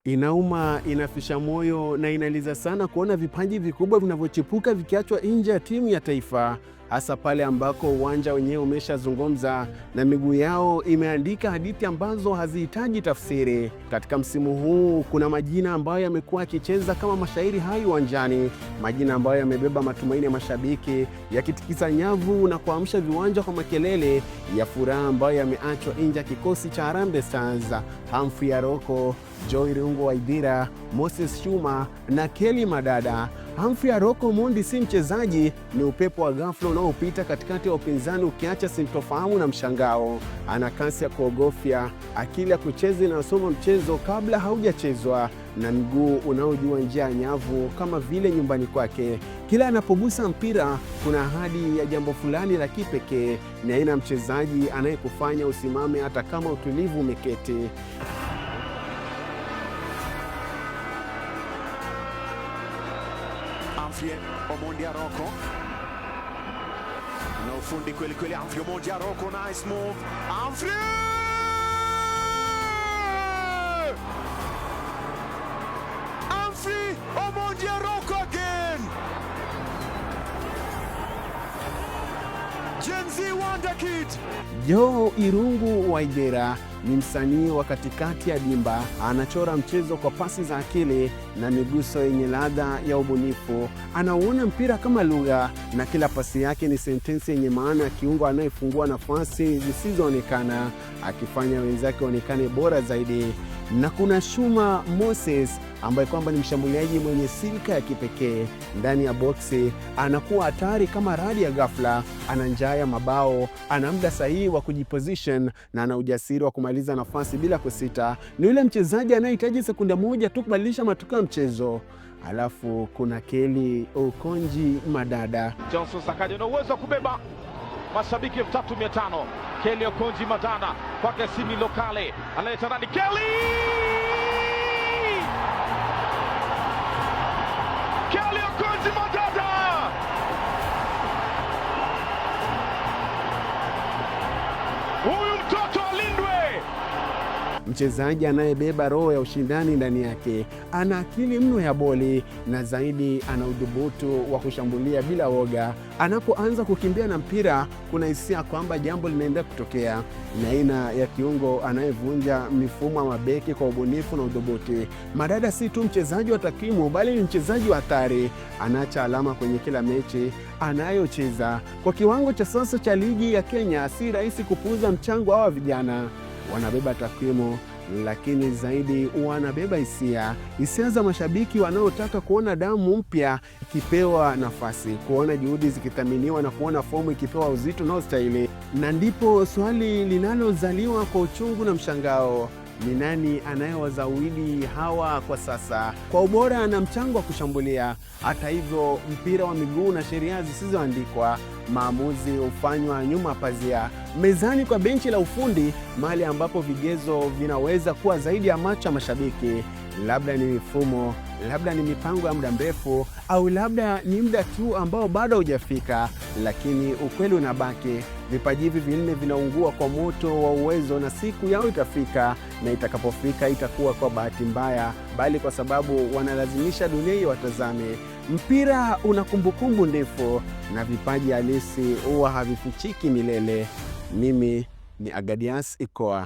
Inauma, inafisha moyo na inaliza sana kuona vipaji vikubwa vinavyochipuka vikiachwa nje ya timu ya taifa, hasa pale ambako uwanja wenyewe umeshazungumza na miguu yao imeandika hadithi ambazo hazihitaji tafsiri. Katika msimu huu kuna majina ambayo yamekuwa yakicheza kama mashairi hai uwanjani, majina ambayo yamebeba matumaini ya mashabiki, yakitikisa nyavu na kuamsha viwanja kwa makelele ya furaha ambayo yameachwa nje ya kikosi cha Harambee Stars. Humphrey Aroko, Joy Irungu Waithira, Moses Chuma na Kelly Madada. Humphrey Aroko Mondi si mchezaji, ni upepo wa ghafla unaopita katikati ya upinzani ukiacha sintofahamu na mshangao. Ana kasi ya kuogofya, akili ya kucheza inayosoma mchezo kabla haujachezwa, na mguu unaojua njia ya nyavu kama vile nyumbani kwake. Kila anapogusa mpira kuna ahadi ya jambo fulani la kipekee. Ni aina ya mchezaji anayekufanya usimame hata kama utulivu umeketi. Humphrey Omondi Aroko na ufundi kweli kweli. Humphrey Omondi Aroko, nice move. Humphrey Omondi Aroko again. Gen Z Wonder Kid. Joy Irungu Waithira ni msanii wa katikati ya dimba. Anachora mchezo kwa pasi za akili na miguso yenye ladha ya ubunifu. Anauona mpira kama lugha, na kila pasi yake ni sentensi yenye maana ya kiungo anayefungua nafasi zisizoonekana, akifanya wenzake waonekane bora zaidi. Na kuna Chuma Moses ambaye kwamba ni mshambuliaji mwenye silka ya kipekee. Ndani ya boksi anakuwa hatari kama radi ya ghafla, ana njaa ya mabao, ana muda sahihi wa kujiposition na ana ujasiri wa kumaliza nafasi bila kusita. Ni yule mchezaji anayehitaji sekunde moja tu kubadilisha matokeo ya mchezo. Alafu kuna Kelly Okonji Madada. Johnson Sakaja ana uwezo wa kubeba mashabiki 3500. Kelly Okonji Madada kwake Simi Lokale analeta ndani Kelly Okonji Madada. Huyu mtoto alindwe. Mchezaji anayebeba roho ya ushindani ndani yake. Ana akili mno ya boli, na zaidi ana udhubutu wa kushambulia bila woga. Anapoanza kukimbia na mpira kuna hisia kwamba jambo linaenda kutokea. Ni aina ya kiungo anayevunja mifumo ya mabeki kwa ubunifu na udhubuti. Madada si tu mchezaji wa takwimu, bali ni mchezaji wa hatari. Anaacha alama kwenye kila mechi anayocheza. Kwa kiwango cha sasa cha ligi ya Kenya, si rahisi kupuuza mchango wa vijana. Wanabeba takwimu, lakini zaidi wanabeba hisia za mashabiki wanaotaka kuona damu mpya ikipewa nafasi, kuona juhudi zikithaminiwa na kuona fomu ikipewa uzito unaostahili. Na ndipo swali linalozaliwa kwa uchungu na mshangao: ni nani anayewazawidi hawa kwa sasa kwa ubora na mchango wa kushambulia? Hata hivyo, mpira wa miguu na sheria zisizoandikwa. Maamuzi hufanywa nyuma pazia, mezani kwa benchi la ufundi, mahali ambapo vigezo vinaweza kuwa zaidi ya macho ya mashabiki. Labda ni mifumo, labda ni mipango ya muda mrefu, au labda ni muda tu ambao bado hujafika. Lakini ukweli unabaki, vipaji hivi vinne vinaungua kwa moto wa uwezo, na siku yao itafika. Na itakapofika itakuwa kwa bahati mbaya, bali kwa sababu wanalazimisha dunia hii watazame. Mpira una kumbukumbu ndefu, na vipaji halisi huwa havifichiki milele. Mimi ni Agadias Ikoa.